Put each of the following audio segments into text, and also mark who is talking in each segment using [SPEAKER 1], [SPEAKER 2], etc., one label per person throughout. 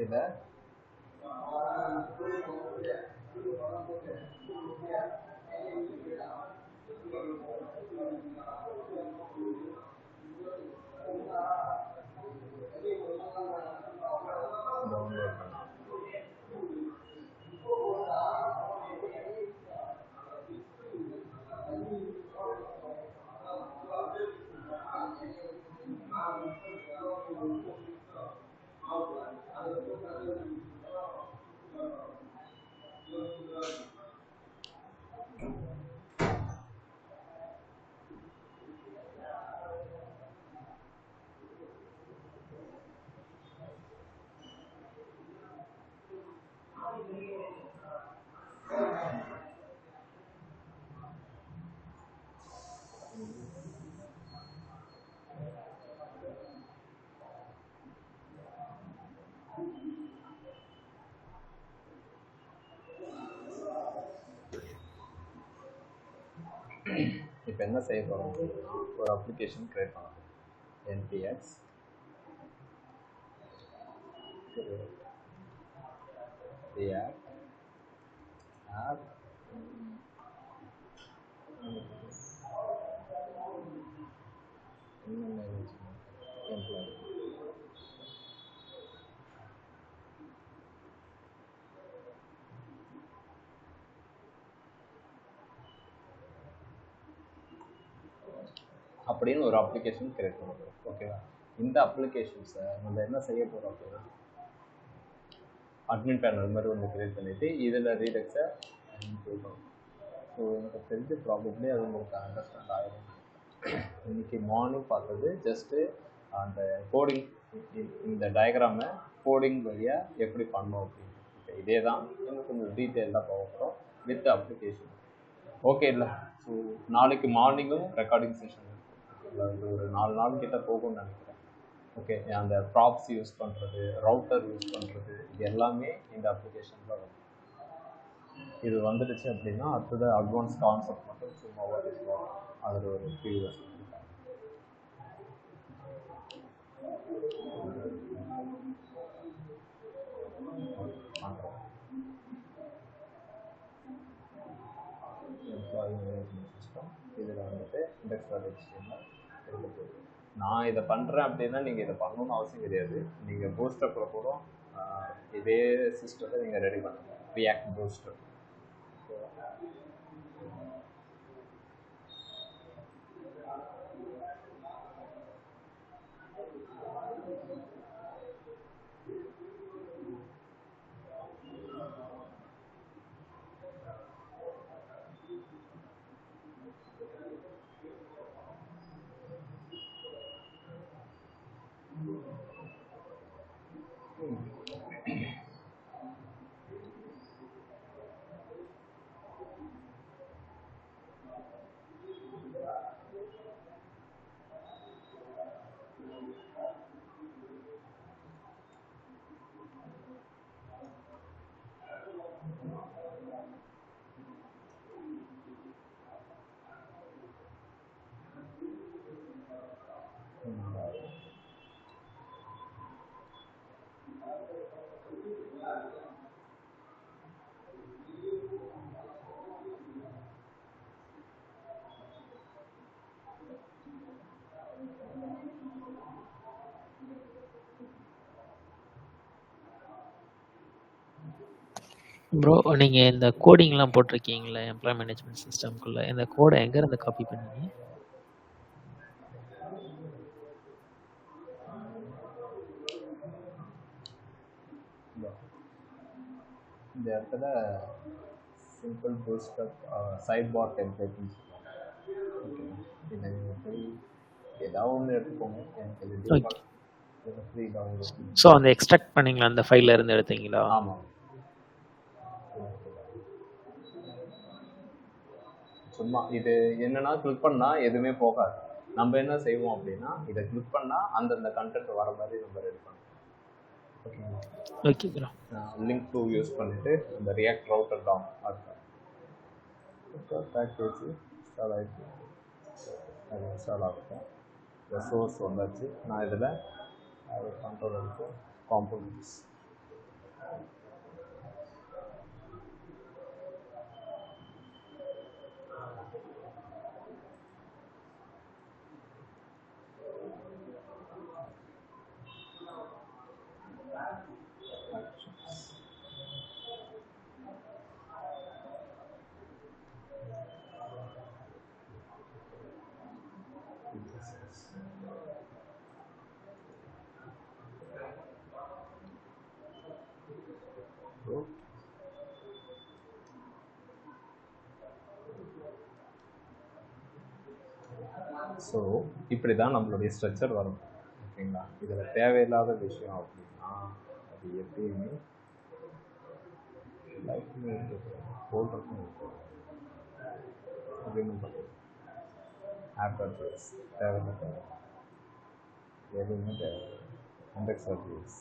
[SPEAKER 1] இதை டவுன்லோட் பண்ணலாம். இப்போ என்ன செய்ய போகிறோம்? ஒரு அப்ளிகேஷன் கிரியேட் பண்ணலாம். npx react app employee. அப்படின்னு ஒரு அப்ளிகேஷன் கிரியேட் பண்ணுறோம். ஓகேவா? இந்த அப்ளிகேஷன்ஸை நம்ம என்ன செய்ய போகிறோம் அப்படின்னா, அட்மின் பேனல் மாதிரி ஒன்று கிரியேட் பண்ணிவிட்டு இதில் ரீடெக்ஸை போட்டோம். ஸோ எனக்கு தெரிஞ்சு ப்ராபப்ளி அது உங்களுக்கு அண்டர்ஸ்டாண்ட் ஆகிடும். இன்றைக்கி மார்னிங் பார்த்தது ஜஸ்ட்டு அந்த கோடிங், இந்த டயக்ராமை கோடிங் வழியாக எப்படி பண்ணோம் அப்படின்னு. இதே தான் இன்னும் கொஞ்சம் டீட்டெயிலாக போகிறோம் வித் அப்ளிகேஷன். ஓகே இல்லை? ஸோ நாளைக்கு மார்னிங்கும் ரெக்கார்டிங் செஷன் அது ஒரு 4 நாள் கிட்ட போகும்னு நினைக்கிறேன். ஓகே, அந்த ப்ராப்ஸ் யூஸ் பண்ணுறது, ரவுட்டர் யூஸ் பண்ணுறது, இது எல்லாமே இந்த அப்ளிகேஷனில் வரும். இது வந்துடுச்சு அப்படின்னா அடுத்தது அட்வான்ஸ் கான்செப்ட் மட்டும் சும்மா வரும். அதில் ஒரு 3 இயர்ஸ் எம்ப்ளாயி மேனேஜ்மெண்ட் சிஸ்டம். இதில் வந்துட்டு index.html இருக்குது. நான் இதை பண்ணுறேன் அப்படின்னா நீங்கள் இதை பண்ணணும்னு அவசியம் கிடையாது. நீங்கள் பூஸ்டப்பில் கூட இதே சிஸ்டத்தை நீங்கள் ரெடி பண்ணுங்கள். React boost up.
[SPEAKER 2] ப்ரோ, நீங்க இந்த கோடிங்லாம் போட்டிருக்கீங்களா எம்ப்ளாயி மேனேஜ்மெண்ட் சிஸ்டம்குள்ள? இந்த கோடை எங்க இருந்து காப்பி பண்ணீங்க?
[SPEAKER 1] இந்த இடத்துல சிம்பிள் பூஸ்டப் சைட் பார் டெம்ப்ளேட்னு சொல்லுவாங்க. ஓகே, இதை நீங்கள் போய் ஏதாவது ஒன்று எடுத்துக்கோங்க. எனக்கு இது ஃப்ரீ டவுன்லோட்.
[SPEAKER 2] ஸோ அந்த எக்ஸ்ட்ராக்ட் பண்ணீங்களா? அந்த ஃபைலில் இருந்து எடுத்தீங்களா?
[SPEAKER 1] ஆமாம். சும்மா இது என்னன்னா கிளிக் பண்ணால் எதுவுமே போகாது. நம்ம என்ன செய்வோம் அப்படின்னா இதை கிளிக் பண்ணால் அந்தந்த கண்டென்ட் வர மாதிரி நம்ம ரெடி பண்ணுவோம். ஓகேங்களா?
[SPEAKER 2] Okay bro.
[SPEAKER 1] Link to use பண்ணிவிட்டு இந்த ரியாக்ட் ரவுட்டர் டாம் அதுதான் பேக்கேஜ் இன்ஸ்டால் ஆகிடுச்சு. அது இன்ஸ்டால் ஆகும். இந்த சோர்ஸ் வந்தாச்சு. நான் இதில் அது கண்ட்ரோல் எடுத்து components. ஸோ இப்படி தான் நம்மளுடைய ஸ்ட்ரக்சர் வரும். ஓகேங்களா? இதில் தேவையில்லாத விஷயம் அப்படின்னா அது எப்பயுமே தேவையில்லை, எதுவுமே தேவை. இண்டெக்ஸ் ஆப்ஜெக்ட்ஸ்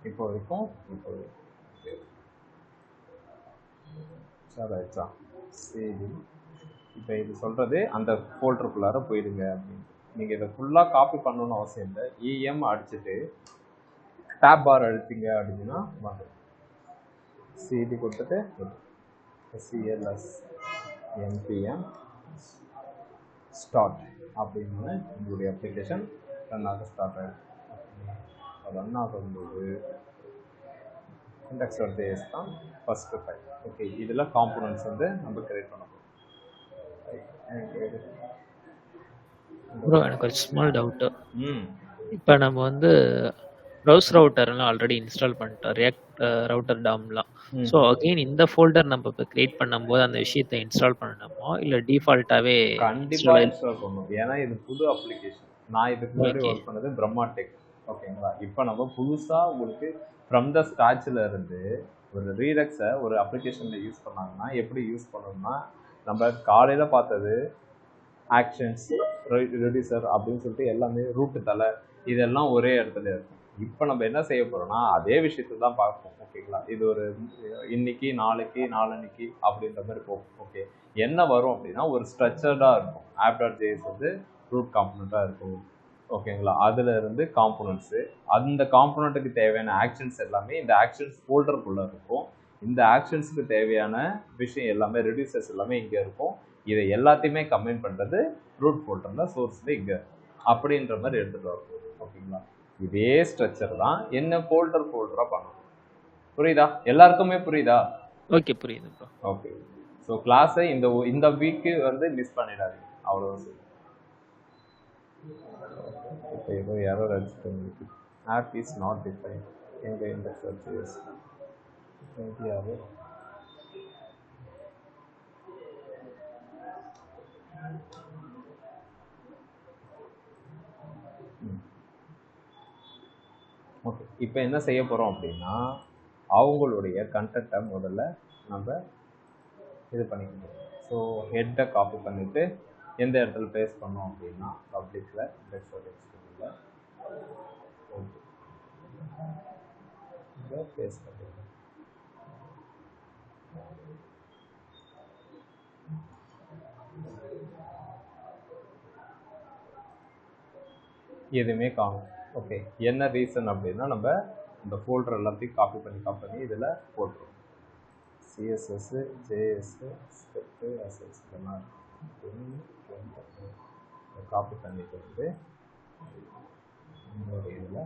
[SPEAKER 1] இப்போ வரைக்கும் ஆயிடுச்சா? சரி, இப்போ இது சொல்கிறது அந்த ஃபோல்டருக்குள்ளார போயிடுங்க அப்படின்னு. நீங்கள் இதை ஃபுல்லாக காப்பி பண்ணணும்னு அவசியம் இல்லை. இஎம் அடிச்சுட்டு டேப் பார் அடிச்சிங்க அப்படின்னா வாங்க சிடி கொடுத்துட்டு சிஎல்எஸ் npm ஸ்டார்ட் அப்படின்னு உங்களுடைய அப்ளிகேஷன் ரன் ஆக ஸ்டார்ட் ஆகிடும். ரன் ஆகும்போது index.js தான் ஃபஸ்ட்டு ஃபைல். ஓகே, இதில் காம்போனன்ட்ஸ் வந்து நம்ம கிரியேட் பண்ண போகிறோம்.
[SPEAKER 2] ப்ரோ எனக்கு ஒரு ஸ்மால் டவுட்டு. இப்போ நம்ம வந்து ப்ரௌஸ் ரவுட்டர்லாம் ஆல்ரெடி இன்ஸ்டால் பண்ணிட்டோம், ரியாக்ட் ரவுட்டர் டாம்லாம். ஸோ அகெயின் இந்த ஃபோல்டர் நம்ம இப்போ கிரியேட் பண்ணும்போது அந்த விஷயத்தை இன்ஸ்டால் பண்ணணுமா இல்லை டிஃபால்ட்டாகவே?
[SPEAKER 1] கண்டிப்பாக இன்ஸ்டால் பண்ணணும். ஏன்னா இது புது அப்ளிகேஷன். நான் இதுக்கு முன்னாடி ஒர்க் பண்ணது பிரம்மா டெக். ஓகேங்களா? இப்போ நம்ம புதுசாக உங்களுக்கு ஃப்ரம் த ஸ்க்ராட்சில் இருந்து ஒரு ரீடக்ஸை ஒரு அப்ளிகேஷனில் யூஸ் பண்ணாங்கன்னா எப்படி யூஸ் பண்ணணும்னா, நம்ம காலையில் பார்த்தது ஆக்ஷன்ஸ், ரெடியூசர் அப்படின்னு சொல்லிட்டு எல்லாமே ரூட்டு தலை இதெல்லாம் ஒரே இடத்துல இருக்கும். இப்போ நம்ம என்ன செய்ய போகிறோம்னா அதே விஷயத்தை தான் பார்ப்போம். ஓகேங்களா? இது ஒரு இன்னைக்கு நாளைக்கு நாளன்னைக்கு அப்படின்ற மாதிரி போகும். ஓகே, என்ன வரும் அப்படின்னா ஒரு ஸ்ட்ரக்சர்டாக இருக்கும். app.js வந்து ரூட் காம்பனண்ட்டாக இருக்கும். ஓகேங்களா? அதில் இருந்து காம்போனன்ட்ஸு, அந்த காம்போனண்ட்டுக்கு தேவையான ஆக்ஷன்ஸ் எல்லாமே இந்த ஆக்ஷன்ஸ் ஃபோல்டருக்குள்ளே இருக்கும். இந்த ஆக்ஷன்ஸுக்கு தேவையான விஷயம் எல்லாமே ரெடியூசர்ஸ் எல்லாமே இங்கே இருக்கும். இதை எல்லாத்தையுமே கம்பைன் பண்ணுறது ரூட் ஃபோல்டரில் சோர்ஸில் இங்கே அப்படின்ற மாதிரி எடுத்துகிட்டு வரும். ஓகேங்களா? இதே ஸ்ட்ரக்சர் தான் என்ன ஃபோல்டராக பண்ணணும். புரியுதா? எல்லாருக்குமே புரியுதா?
[SPEAKER 2] ஓகே, புரியுது ப்ரோ.
[SPEAKER 1] ஓகே, ஸோ கிளாஸை இந்த வீக்கு வந்து மிஸ் பண்ணிடாதீங்க, அவ்வளோதான் சரி. இப்போ ஏதோ எரர் அடிச்சுட்டு ஆப் இஸ் நாட் டிஃபைன் எங்கள் index.js இந்தியாவே. ஓகே, இப்போ என்ன செய்ய போகிறோம் அப்படின்னா அவங்களுடைய கண்டென்ட்டை முதல்ல நம்ம இது பண்ணிக்கணும். ஸோ ஹெட்டை காப்பி பண்ணிவிட்டு எந்த இடத்துல பேஸ்ட் பண்ணோம் அப்படின்னா பப்ளிக்கில் index.html பேஸ்ட் பண்ணிடுங்க. எதுவுமே காணும். ஓகே, என்ன ரீசன் அப்படின்னா நம்ம இந்த ஃபோல்டர் எல்லாத்தையும் காப்பி பண்ணி இதில் போட்டுருவோம். சிஎஸ்எஸ், ஜேஎஸ், ஸ்கிரிப்ட், எஸ்எஸ் இதெல்லாம் காப்பி பண்ணிட்டு வந்து இன்னொரு இதில்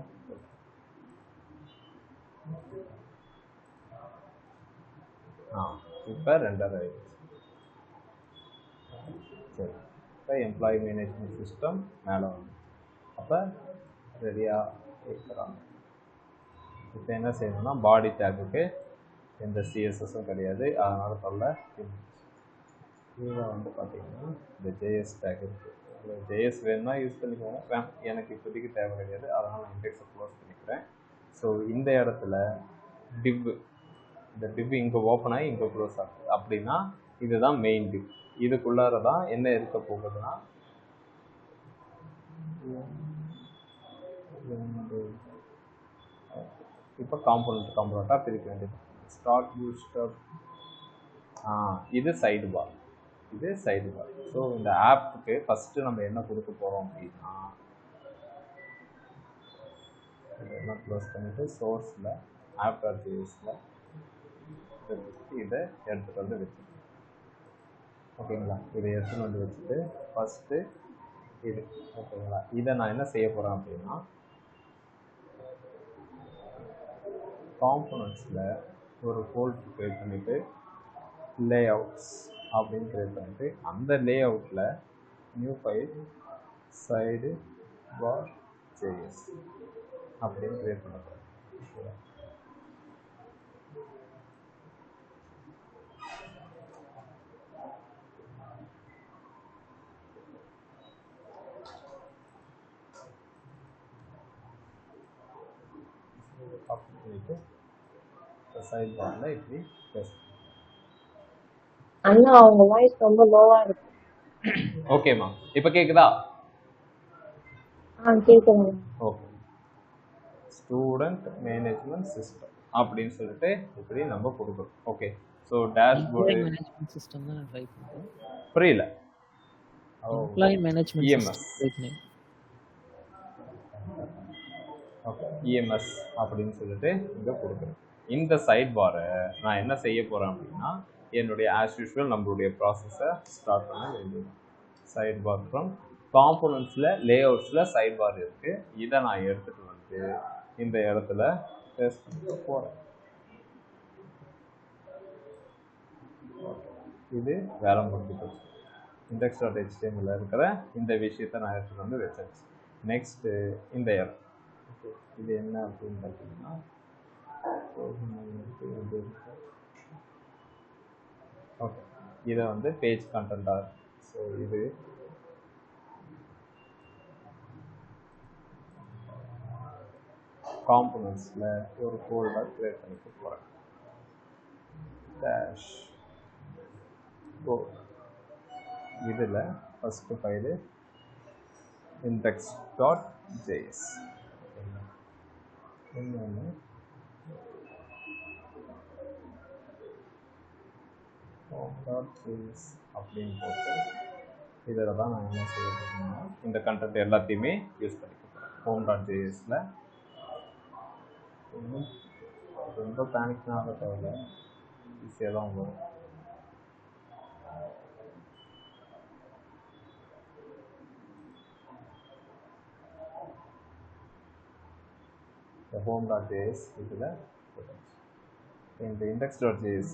[SPEAKER 1] இப்போ ரெண்டரை ஆயிடுச்சு. சரி, இப்போ எம்ப்ளாயி மேனேஜ்மெண்ட் சிஸ்டம் மேலே வந்து அப்போ ரெடியாக இருக்கிறாங்க. இப்போ என்ன செய்யணும்னா பாடி டேக்குக்கு எந்த சிஎஸ்எஸும் கிடையாது, அதனால் சொல்ல கீழே வந்து பார்த்தீங்கன்னா இந்த ஜேஎஸ் டேக் இருக்குது. ஜேஎஸ் வேணும்னா யூஸ் பண்ணிக்கோங்க, எனக்கு இப்போதைக்கு தேவை கிடையாது, அதனால் நான் இண்டெக்ஸை க்ளோஸ் பண்ணிக்கிறேன். ஸோ இந்த இடத்துல டிவ், இந்த டிவ் இங்கே ஓப்பன் ஆகி இங்கே க்ளோஸ் ஆகுது அப்படின்னா இதுதான் மெயின் டிவ். இதுக்குள்ளார தான் என்ன இருக்க போகுதுன்னா இப்போ காம்போனண்ட்டாக பிரிக்க வேண்டியது. ஸ்டார்ட் பூட்ஸ்ட்ராப், இது சைடு பார். இது சைடு பார். ஸோ இந்த ஆப்புக்கு ஃபஸ்ட்டு நம்ம என்ன கொடுக்க போகிறோம் அப்படின்னா, இதெல்லாம் க்ளோஸ் பண்ணிவிட்டு சோர்ஸில் app.jsல இதை எடுத்துகிட்டு வந்து வச்சுக்கணும். ஓகேங்களா, இதை எடுத்துகிட்டு வந்து வச்சுட்டு ஃபஸ்ட்டு இது ஓகேங்களா, இதை நான் என்ன செய்ய போகிறேன் அப்படின்னா, காம்போனன்ட்ஸில் ஒரு ஃபோல்டர் க்ரியேட் பண்ணிவிட்டு லேஅவுட்ஸ் அப்படின்னு க்ரியேட் பண்ணிவிட்டு அந்த லேஅவுட்டில் நியூ ஃபைல் சைடு பார் ஜேஎஸ் அப்படின்னு க்ரியேட் பண்ண போகிறேன். காப்பி பண்ணிட்டு சைட் பார்ல இப்படி பேஸ்ட்.
[SPEAKER 3] அண்ணா அவங்க வாய்ஸ் ரொம்ப லோவா இருக்கு.
[SPEAKER 1] ஓகேம்மா, இப்போ கேக்குதா?
[SPEAKER 3] கேக்குதுங்க.
[SPEAKER 1] ஓகே, ஸ்டூடெண்ட் மேனேஜ்மெண்ட் சிஸ்டம் அப்படின்னு சொல்லிட்டு இப்படி நம்ம கொடுக்குறோம். Okay, so dashboard
[SPEAKER 2] management system தான் ட்ரை பண்ணுறோம்.
[SPEAKER 1] புரியல.
[SPEAKER 2] Employee management
[SPEAKER 1] EMS. Okay, EMS அப்படின்னு சொல்லிட்டு இங்கே கொடுக்குறேன். இந்த சைட் பாரை நான் என்ன செய்ய போகிறேன் அப்படின்னா, என்னுடைய ஆஸ் யூஷுவல் நம்மளுடைய ப்ராசஸை ஸ்டார்ட் பண்ண வேண்டியது. சைட் பார் ஃப்ரம் காம்போனன்ட்ஸில் லேஅவுட்ஸில் சைட் பார் இருக்குது. இதை நான் எடுத்துகிட்டு வந்து இந்த இடத்துல பேஸ்ட் பண்ணிட்டு போகிறேன். இது வேலை முடிஞ்சு போச்சு. index.html இருக்கிற இந்த விஷயத்தை நான் எடுத்துகிட்டு வந்து வச்சாச்சு. நெக்ஸ்ட்டு இந்த இடம் இது என்ன அப்படின்னு பார்த்தீங்கன்னா, ஓகே, இதை வந்து பேஜ் கண்டென்ட்டாக. ஸோ இது காம்போனன்ட்ஸில் ஒரு ஃபோல்டர் க்ரியேட் பண்ணிட்டு போகிறேன். டேஷ் இதில் ஃபஸ்ட்டு ஃபைலு index.js, இன்னொன்று home.js அப்படின்னு போட்டு இதில் தான் நான் என்ன செய்ய போகிறேன்னா இந்த கண்டென்ட் எல்லாத்தையுமே யூஸ் பண்ணிக்க போகிறேன். home.jsல ரொம்ப பேனிக்னாக தேவையில்ல, ஈஸியாக தான் வரும். இந்த home.js இதில் இந்த index.js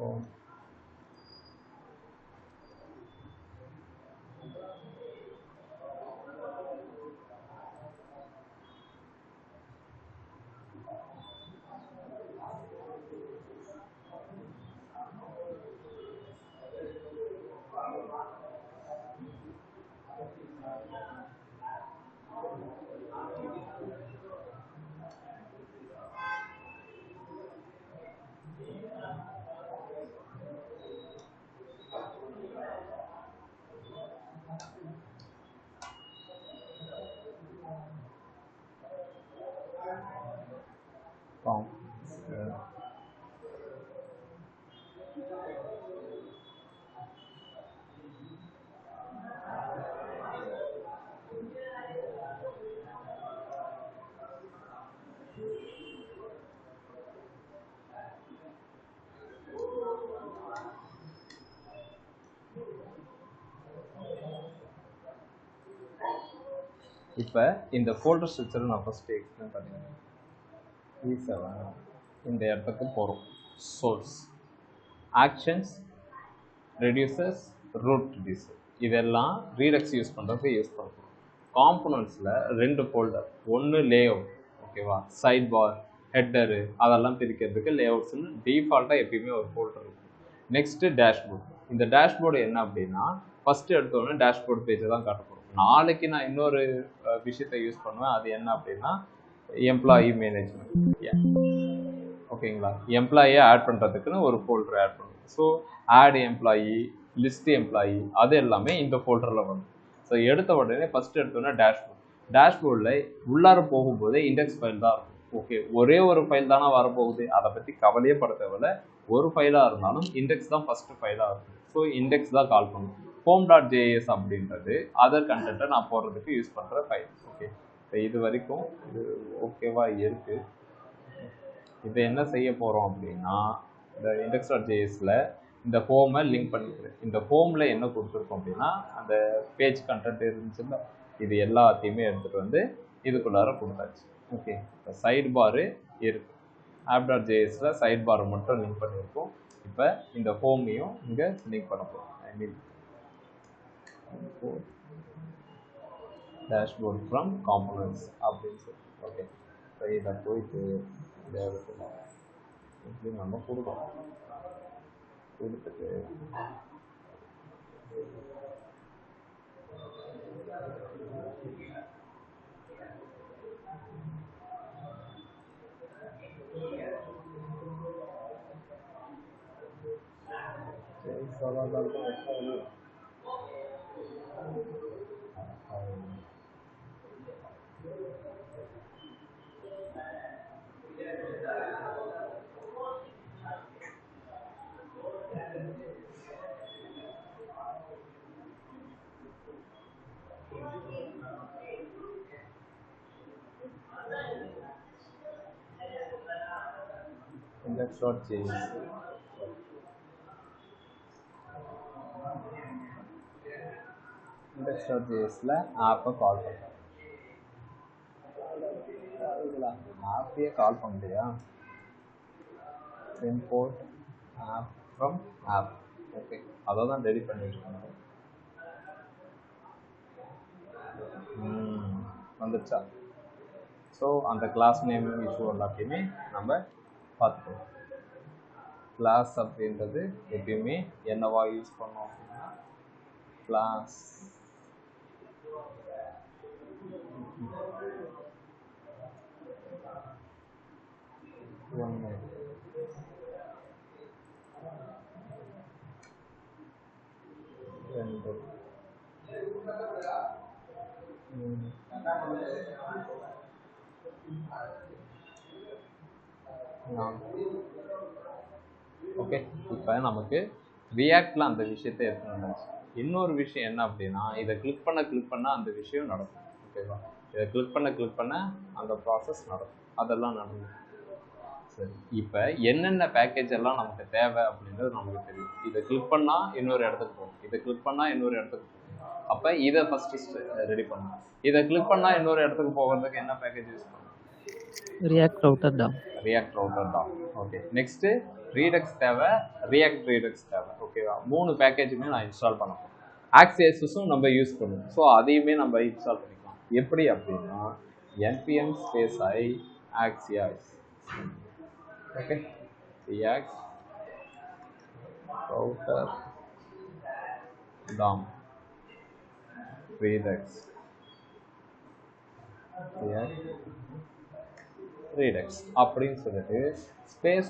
[SPEAKER 1] home இப்போ இந்த ஃபோல்டர் ஸ்ட்ரக்சரை நான் ஃபஸ்ட்டு எக்ஸ்பிளைன் பண்ணிடுறேன். இந்த இடத்துக்கு போகிறோம். சோர்ஸ், ஆக்ஷன்ஸ், ரெடியூசர்ஸ், ரூட் ரெடியூசர், இதெல்லாம் ரீடக்ஸ் யூஸ் பண்ணுறதுக்கு யூஸ் பண்ணுறோம். காம்போனன்ட்ஸில் ரெண்டு ஃபோல்டர், ஒன்று லேஅவுட், ஓகேவா, சைட் பார், ஹெட்டரு, அதெல்லாம் பிரிக்கிறதுக்கு லேஅவுட்ஸ்னு டிஃபால்ட்டாக எப்பயுமே ஒரு ஃபோல்டர் இருக்கும். Next dashboard. இந்த டேஷ்போர்டு என்ன அப்படின்னா, ஃபஸ்ட்டு எடுத்தோடனே டேஷ்போர்ட் பேஜை தான் காட்டப்படும். நாளைக்கு நான் இன்னொரு விஷயத்தை யூஸ் பண்ணுவேன். அது என்ன அப்படின்னா எம்ப்ளாயி மேனேஜ்மெண்ட். ஓகேங்களா, எம்ப்ளாயியை ஆட் பண்ணுறதுக்குன்னு ஒரு ஃபோல்டர் ஆட் பண்ணுவோம். So add employee, list employee, அது எல்லாமே இந்த ஃபோல்டரில் வரும். ஸோ எடுத்த உடனே ஃபஸ்ட்டு எடுத்தோடனே டேஷ்போர்ட். டேஷ்போர்டில் உள்ளார போகும்போதே இண்டெக்ஸ் ஃபைல் தான் இருக்கும். ஓகே, ஒரே ஒரு ஃபைல் தானே வரப்போகுது, அதை பற்றி கவலையே பட தேவையில்ல. ஒரு ஃபைலாக இருந்தாலும் இண்டெக்ஸ் தான் ஃபஸ்ட்டு ஃபைலாக இருக்கும். ஸோ இண்டெக்ஸ் தான் கால் பண்ணும். home.js அப்படின்றது அதர் கண்டென்ட்டை நான் போடுறதுக்கு யூஸ் பண்ணுற ஃபைல். ஓகே, இப்போ இது வரைக்கும் இது ஓகேவா இருக்குது. இப்போ என்ன செய்ய போகிறோம் அப்படின்னா, இந்த index.jsல இந்த ஹோமை லிங்க் பண்ணிக்கிறேன். இந்த ஹோமில் என்ன கொடுத்துருக்கோம் அப்படின்னா, அந்த பேஜ் கண்டென்ட் இருந்துச்சுன்னா இது எல்லாத்தையுமே எடுத்துகிட்டு வந்து இதுக்குள்ளார கொடுத்தாச்சு. ஓகே, இப்போ சைட் பாரு இருக்குது. app.jsல சைட் பாரை மட்டும் லிங்க் பண்ணியிருக்கோம். இப்போ இந்த ஹோமையும் இங்கே லிங்க் பண்ண போகிறோம். ஐ மீன் டேஷ்போர்ட் ஃப்ரம் காம்போனன்ட்ஸ் அப்படின்னு சொல்லி. ஓகே, இப்போ இதை போயிட்டு இந்த இடத்துல இப்படி நம்ம கொடுக்கணும். கொடுத்துட்டு index.js index.jsல ஆப்பை கால் பண்ணுறேன். ஆப்பையே கால் பண்ணுறியா? import app from app. Okay, அதை தான் ரெடி பண்ணிட்டு வந்துச்சா? ஸோ அந்த கிளாஸ் நேம் இஷ்யூ எல்லாத்தையுமே நம்ம பார்த்துக்கணும். கிளாஸ் அப்படின்றது எப்பயுமே என்னவா யூஸ் பண்ணோம் அப்படின்னா, கிளாஸ் ஒன்று ரெண்டு ஓகே, இப்போ நமக்கு ரியாக்டில் அந்த விஷயத்தை எடுத்துன்னு. இன்னொரு விஷயம் என்ன அப்படின்னா, இதை கிளிக் பண்ண அந்த விஷயம் நடக்கும். ஓகேவா? இதை கிளிக் பண்ண அந்த ப்ராசஸ் நடக்கும். அதெல்லாம் நடக்கும். சரி, இப்போ என்னென்ன பேக்கேஜ் எல்லாம் நமக்கு தேவை அப்படின்றது நமக்கு தெரியும். இதை கிளிக் பண்ணால் இன்னொரு இடத்துக்கு போகும், இதை கிளிக் பண்ணால் இன்னொரு இடத்துக்கு போகும். அப்போ இதை ஃபஸ்ட்டு ரெடி பண்ணணும். இதை கிளிக் பண்ணால் இன்னொரு இடத்துக்கு போகிறதுக்கு என்ன பேக்கேஜ் யூஸ் பண்ணணும்?
[SPEAKER 2] ரியாக்ட் ரவுட்டர்
[SPEAKER 1] தான். ஓகே, நெக்ஸ்ட்டு ரீடக்ஸ் தேவை, ரியாக்ட் ரீடக்ஸ் தேவை. ஓகேவா? 3 பேக்கேஜுமே நான் இன்ஸ்டால் பண்ணணும். ஆக்சியஸும் நம்ம யூஸ் பண்ணுவோம். ஸோ அதையுமே நம்ம இன்ஸ்டால் பண்ணிக்கலாம். எப்படி அப்படின்னா, npm -i axios. Okay, react router DOM redux அப்படின்னு சொல்லிட்டு ஸ்பேஸ்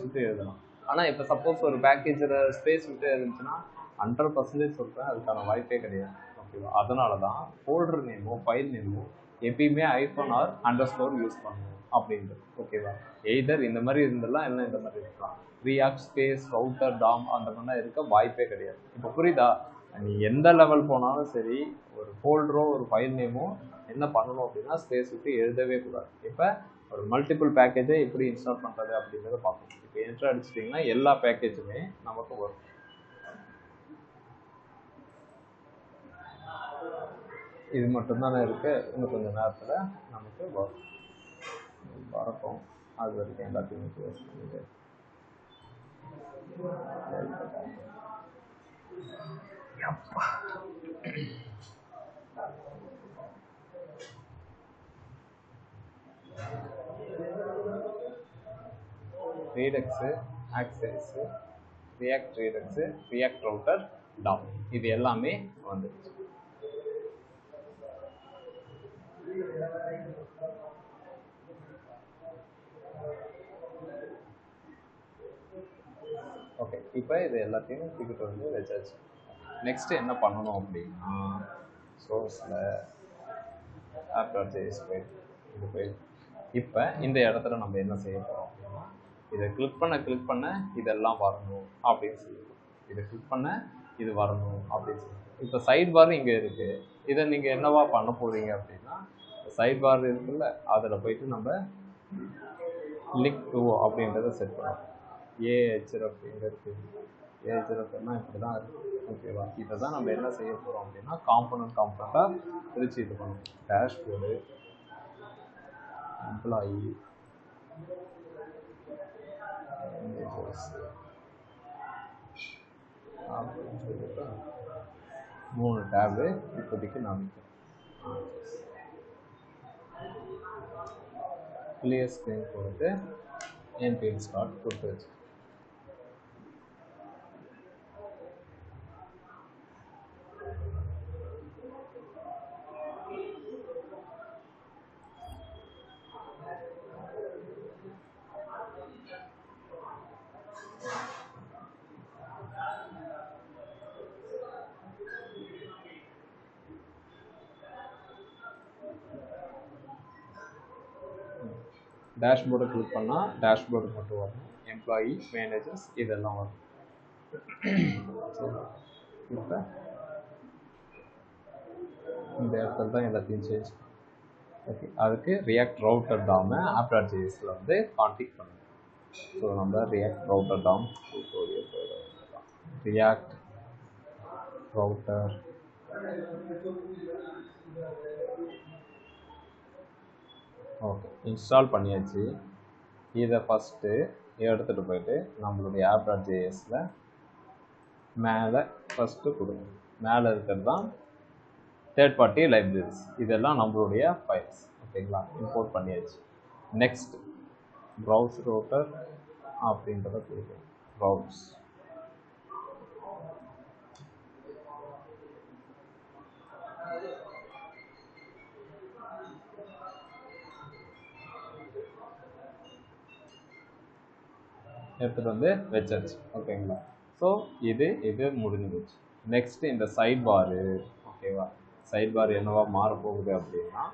[SPEAKER 1] விட்டு எழுதணும். ஆனால் இப்போ சப்போஸ் ஒரு பேக்கேஜில் ஸ்பேஸ் விட்டு இருந்துச்சுன்னா 100% சொல்கிறேன், அதுக்கான வாய்ப்பே கிடையாது. ஓகேவா? அதனால தான் ஃபோல்டர் நேமோ ஃபைல் நேமோ எப்பயுமே -r_ யூஸ் பண்ணணும் அப்படின்றது. ஓகேவா? எய்தர் இந்த மாதிரி இருந்தெல்லாம் இல்லை, இந்த மாதிரி இருக்கலாம். ரியாக்ட் ஸ்பேஸ் ரவுட்டர் டாம் அந்த மாதிரிலாம் இருக்க வாய்ப்பே கிடையாது. இப்போ புரியுதா? நீ எந்த லெவல் போனாலும் சரி, ஒரு ஃபோல்டரோ ஒரு ஃபைல் நேமோ என்ன பண்ணணும் அப்படின்னா ஸ்பேஸ் விட்டு எழுதவே கூடாது. இப்போ ஒரு மல்டிபிள் பேக்கேஜை எப்படி இன்ஸ்டால் பண்ணுறது அப்படிங்கிறத பார்க்கணும். இப்போ என்ட்ரு அடிச்சிட்டிங்கன்னா எல்லா பேக்கேஜுமே நமக்கு வரும். இது மட்டும்தானே இருக்குது. இன்னும் கொஞ்சம் நேரத்தில் நமக்கு வரட்டும். அது வரைக்கும் எல்லாத்தையுமே க்ளோஸ் பண்ணிட்டு ரீடக்ஸு, ஆக்சஸு, ரியாக்ட் ரீடக்ஸு, ரியாக்ட் ரவுட்டர் DOM இது எல்லாமே வந்துடுச்சு. ஓகே, இப்போ இது எல்லாத்தையும் தூக்கிட்டு வந்து வச்சாச்சு. நெக்ஸ்ட் என்ன பண்ணணும் அப்படின்னா, சோர்ஸில் app.js போயிட்டு இப்போ இந்த இடத்துல நம்ம என்ன செய்ய போகிறோம் அப்படின்னா, இதை கிளிக் பண்ண இதெல்லாம் வரணும் அப்படின்னு சொல்லுவோம். இதை கிளிக் பண்ண இது வரணும் அப்படின்னு சொல்லுவோம். இப்போ சைட் பார் இங்கே இருக்குது. இதை நீங்கள் என்னவா பண்ண போகிறீங்க அப்படின்னா, சைட் பார் இருக்குல்ல, அதில் போயிட்டு நம்ம லிங்க் டு அப்படின்றத செட் பண்ணணும். ஏஹெச்எஃப் இங்கே இருக்குது. ஏஹெச்எஃப்னா இப்படி தான் இருக்குது. ஓகேவா? இதை தான் நம்ம என்ன செய்ய போகிறோம் அப்படின்னா, காம்பனண்ட்டாக பிரித்து இது பண்ணணும். டேஷ்போர்டு, எம்ப்ளாயி, அப்படின்னு சொல்லிட்டு 3 டேபு இப்போதைக்கு நான் கிளியர் ஸ்க்ரீன் கொடுத்து npm start கொடுத்து வச்சு டேஷ்போர்டை கிளிக் பண்ணால் டேஷ்போர்டு மட்டும் வரும். எம்ப்ளாயி, மேனேஜர்ஸ் இதெல்லாம் வரும். இப்போ இந்த இடத்துல தான் எல்லாத்தையும் சேஞ்ச். ஓகே, அதுக்கு ரியாக்ட் ரவுட்டர் டாமை app.jsல வந்து கான்ஃபிக் பண்ணுங்க. ஸோ நம்ம react router Tom react router okay install பண்ணியாச்சு. இதை ஃபஸ்ட்டு எடுத்துகிட்டு போயிட்டு நம்மளுடைய app.jsல மேலே ஃபஸ்ட்டு கொடுங்க. மேலே இருக்கிறது தான் தேர்ட் பார்ட்டி லைப்ரரிஸ். இதெல்லாம் நம்மளுடைய ஃபைல்ஸ். ஓகேங்களா? இம்போர்ட் பண்ணியாச்சு. நெக்ஸ்ட் ப்ரௌஸ் ரவுட்டர் அப்படின்றத கொடுக்கும். ப்ரௌஸ் எடுத்துகிட்டு வந்து வச்சாச்சு. ஓகேங்களா? ஸோ இது முடிஞ்சு போச்சு. நெக்ஸ்ட் இந்த சைட் பாரு. ஓகேவா? சைட் பார் என்னவா மாறப்போகுது அப்படின்னா,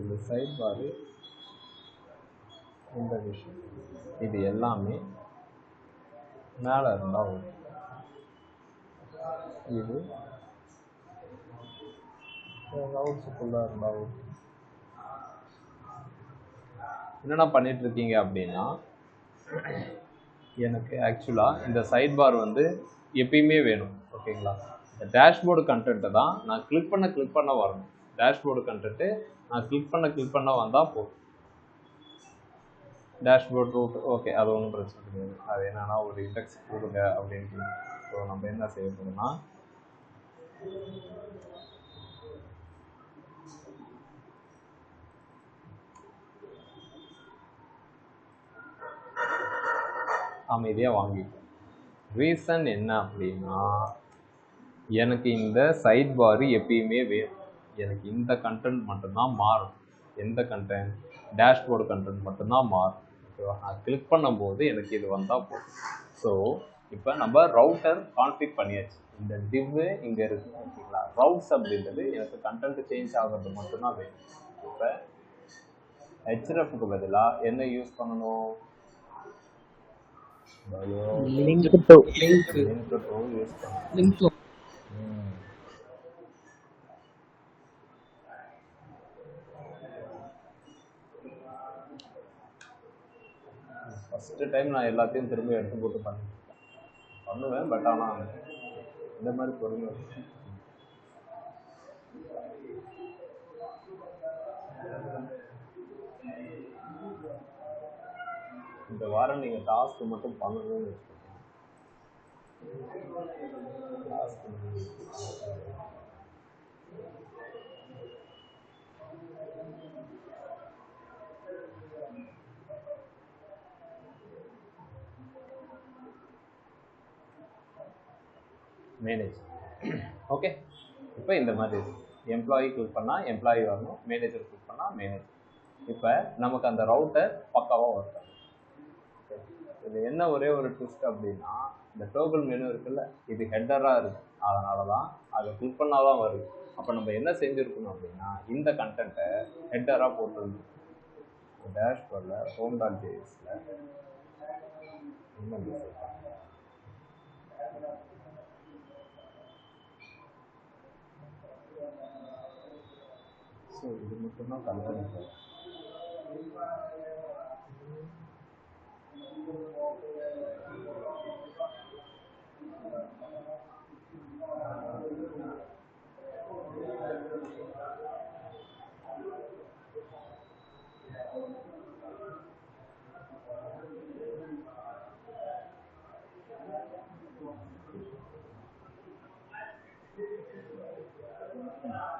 [SPEAKER 1] இந்த சைட் பாரு இந்த விஷயம் இது எல்லாமே மேலே இருந்தால் வரும். இது ரவுட்ஸுக்குள்ளே இருந்தால் வரும். என்னென்ன பண்ணிட்டு இருக்கீங்க அப்படின்னா, எனக்கு ஆக்சுவலாக இந்த சைட் பார் வந்து எப்பயுமே வேணும். ஓகேங்களா? இந்த டேஷ்போர்டு கண்டென்ட்டை தான் நான் கிளிக் பண்ண வரணும். டேஷ்போர்டு கண்டென்ட்டு நான் கிளிக் பண்ண வந்தால் போதும். டேஷ்போர்ட் ரூட் ஓகே, அது ஒன்றும் பிரச்சனை கிடையாது. அது என்னன்னா ஒரு இண்டெக்ஸ் கொடுங்க அப்படின்ட்டு. ஸோ நம்ம என்ன செய்ய போகிறோம்னா, அமைதியாக வாங்கிக்கும். ரீசன் என்ன அப்படின்னா, எனக்கு இந்த சைட் பார் எப்பயுமே வேணும். எனக்கு இந்த கண்டென்ட் மட்டும்தான் மாறும். எந்த கண்டென்ட்? டேஷ்போர்டு கண்டென்ட் மட்டும்தான் மாறும். ஓகேவா? நான் கிளிக் பண்ணும்போது எனக்கு இது வந்தால் போதும். ஸோ இப்போ நம்ம ரவுட்டர் கான்ஃபிக் பண்ணியாச்சு. இந்த டிவ் இங்கே இருக்குது. ஓகேங்களா? ரவுட்ஸ் அப்படின்றது எனக்கு கண்டென்ட் சேஞ்ச் ஆகிறது மட்டும்தான் வேணும். இப்போ ஹெச்எஃப்க்கு பதிலாக என்ன யூஸ் பண்ணணும்?
[SPEAKER 2] லிங்க் டு
[SPEAKER 1] யூஸ் பண்ணணும். ஃபஸ்ட்டு டைம் நான் எல்லாத்தையும் திரும்ப எடுத்து போட்டு பண்ணுவேன். பட் ஆனால் இந்த மாதிரி பொறுமை இந்த வாரம் நீங்கள் டாஸ்க்கு மட்டும் பண்ணணும்னு மேனேஜ். ஓகே, இப்போ இந்த மாதிரி எம்ப்ளாயி கிளிக் பண்ணால் எம்ப்ளாயி வரணும், மேனேஜர் கிளிக் பண்ணால் மேனேஜர். இப்போ நமக்கு அந்த ரவுட்டர் பக்காவாக ஒர்க் ஆகும். இது என்ன ஒரே ஒரு ட்விஸ்ட் அப்படின்னா, இந்த டோக்கன் மெனு இருக்குல்ல, இது ஹெட்டராக இருக்குது. அதனால தான் அதை கிளிக் பண்ணால் தான் வருது. அப்போ நம்ம என்ன செஞ்சுருக்கணும் அப்படின்னா இந்த கண்டென்ட்டை ஹெட்டராக போட்டுருந்தோம். டேஷ்போர்டில் home.jsல என்ன ஸோ இது மட்டும்தான் கண்டென்ட்.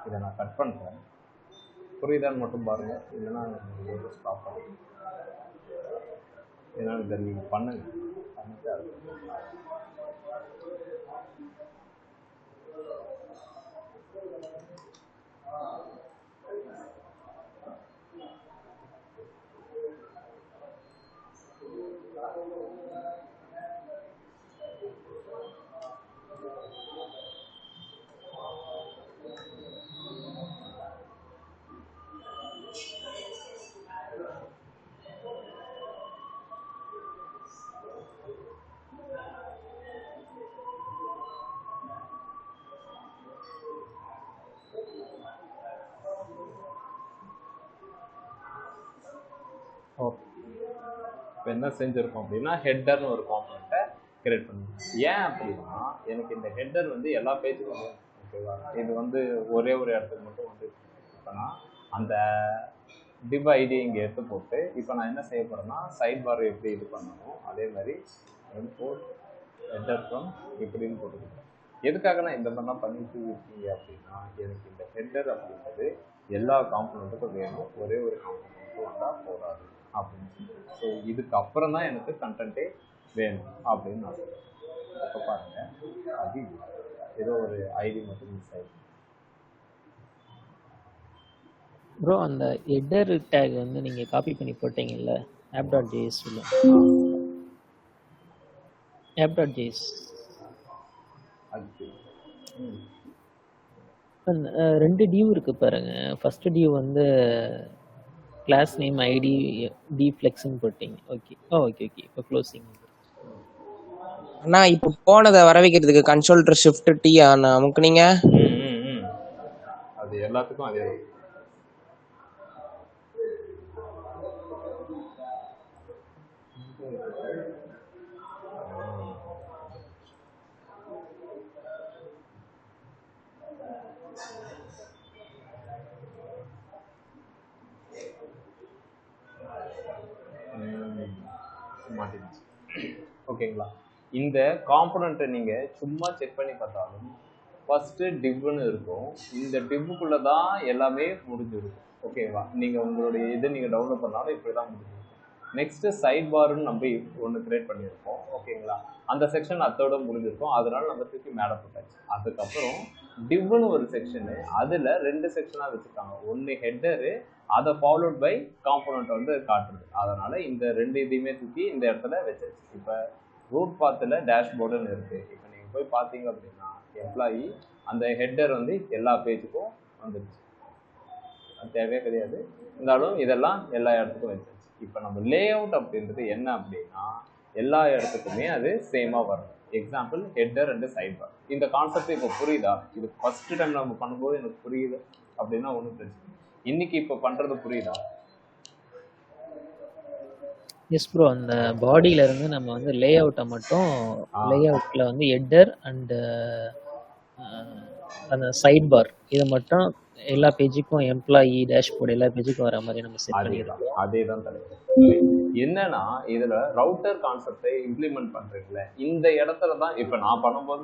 [SPEAKER 1] இதை நான் கட் பண்ணுறேன், புரியுதான்னு மட்டும் பாருங்கள், இல்லைன்னா ஸ்டாப் பண்ணுங்க. ஏன்னா இதை நீங்கள் பண்ணுங்க, பண்ணிட்டு அது ஓகே. இப்போ என்ன செஞ்சுருக்கோம் அப்படின்னா ஹெட்டர்னு ஒரு காம்பனண்ட்டை கிரியேட் பண்ணுவோம். ஏன் அப்படின்னா எனக்கு இந்த ஹெட்டர் வந்து எல்லா பேஜுக்கும் வரும். ஓகேவா, இது வந்து ஒரே ஒரு இடத்துக்கு மட்டும் வந்து இப்போனா அந்த டிவ் ஐடி இங்கே எடுத்து போட்டு இப்போ நான் என்ன செய்ய போகிறேன்னா சைட் பார் எப்படி இது பண்ணணும் அதே மாதிரி ஹெட்டர் ஃப்ரம் இப்படின்னு போட்டுருக்கேன். எதுக்காக நான் இந்த மாதிரிலாம் பண்ணிட்டு இருக்கீங்க அப்படின்னா எனக்கு இந்த ஹெட்டர் அப்படின்றது எல்லா காம்பனண்ட்டுக்கும் வேணும், ஒரே ஒரு காம்பனண்ட்டும் வந்தால் போகாது அப்படின்னு சொல்லி. ஸோ இதுக்கப்புறம் தான் எனக்கு கண்டென்ட்டே வேணும் அப்படின்னு நான் சொல்லுவேன். அப்போ பாருங்கள், அது ஏதோ ஒரு ஐடி மட்டும் மிஸ் ஆகிடுச்சு.
[SPEAKER 2] ப்ரோ அந்த ஹெட்டர் டேக் வந்து நீங்கள் காப்பி பண்ணி போட்டீங்கல்ல app.js உள்ள app.js
[SPEAKER 1] அது
[SPEAKER 2] ரெண்டு டியூ இருக்கு பாருங்க. ஃபர்ஸ்ட் டியூ வந்து கிளாஸ் நேம் ஐடி டிஃப்ளெக்ஸ்னு போட்டீங்க. Okay okay okay. இப்போ க்ளோசிங்.
[SPEAKER 4] அண்ணா இப்போ போனதை வர வைக்கிறதுக்கு கண்ட்ரோல் ஷிஃப்ட் டி ஆனா அமுக்குனீங்க.
[SPEAKER 1] அது எல்லாத்துக்கும் அதே மாட்டிடுச்சு. ஓகேங்களா, இந்த காம்பனண்ட்டை நீங்கள் சும்மா செக் பண்ணி பார்த்தாலும் ஃபஸ்ட்டு டிவ்னு இருக்கும். இந்த டிவ்வுக்குள்ளே தான் எல்லாமே முடிஞ்சிருக்கும். ஓகேவா, நீங்கள் உங்களுடைய இதை நீங்கள் டவுன்லோட் பண்ணாலும் இப்படி தான் முடிஞ்சிருக்கும். நெக்ஸ்ட்டு சைட் பார்னு நம்ம ஒன்று கிரியேட் பண்ணியிருக்கோம். ஓகேங்களா, அந்த செக்ஷன் அதோட முடிஞ்சிருக்கும், அதனால நம்ம தூக்கி மேலே போட்டாச்சு. அதுக்கப்புறம் டிவ்னு ஒரு செக்ஷனு, அதில் 2 செக்ஷனாக வச்சுருக்காங்க. ஒன்று ஹெட்டரு, அதை ஃபாலோட் பை காம்பனண்ட் வந்து காட்டுறது. அதனால் இந்த 2 இதையுமே தூக்கி இந்த இடத்துல வச்சாச்சு. இப்போ ரூட் பாத்தில் டேஷ்போர்டுன்னு இருக்குது. இப்போ நீங்கள் போய் பார்த்தீங்க அப்படின்னா எம்ப்ளாயி அந்த ஹெட்டர் வந்து எல்லா பேஜுக்கும் வந்துடுச்சு. அது தேவையே கிடையாது, இருந்தாலும் இதெல்லாம் எல்லா இடத்துக்கும் வச்சாச்சு. இப்போ நம்ம லே அவுட் அப்படின்றது என்ன அப்படின்னா எல்லா இடத்துக்குமே அது சேமாக வரும். Example header and side bar. இந்த கான்செப்ட் இப்போ புரியுதா? இது ஃபஸ்ட்டு டைம் நம்ம பண்ணும்போது எனக்கு புரியுது அப்படின்னா ஒன்றும் பிரச்சனை. இன்னைக்கு இப்போ பண்ணுறது புரியுதா?
[SPEAKER 2] Yes bro. அந்த பாடியில இருந்து நம்ம வந்து லே அவுட்டை மட்டும் லே அவுட்ல வந்து ஹெட்டர் அண்ட் அந்த சைட் பார் இதை மட்டும் எல்லா பேஜுக்கும் எம்ப்ளாயி டேஷ்போர்டு எல்லா பேஜுக்கும் வர மாதிரி நம்ம செட் பண்ணிடலாம்.
[SPEAKER 1] அதே தான் தலைவர். என்னன்னா இதுல ரவுட்டர் கான்செப்டை இம்ப்ளிமெண்ட் பண்றீங்களே, இந்த இடத்துல தான் இப்போ நான் பண்ணும்போது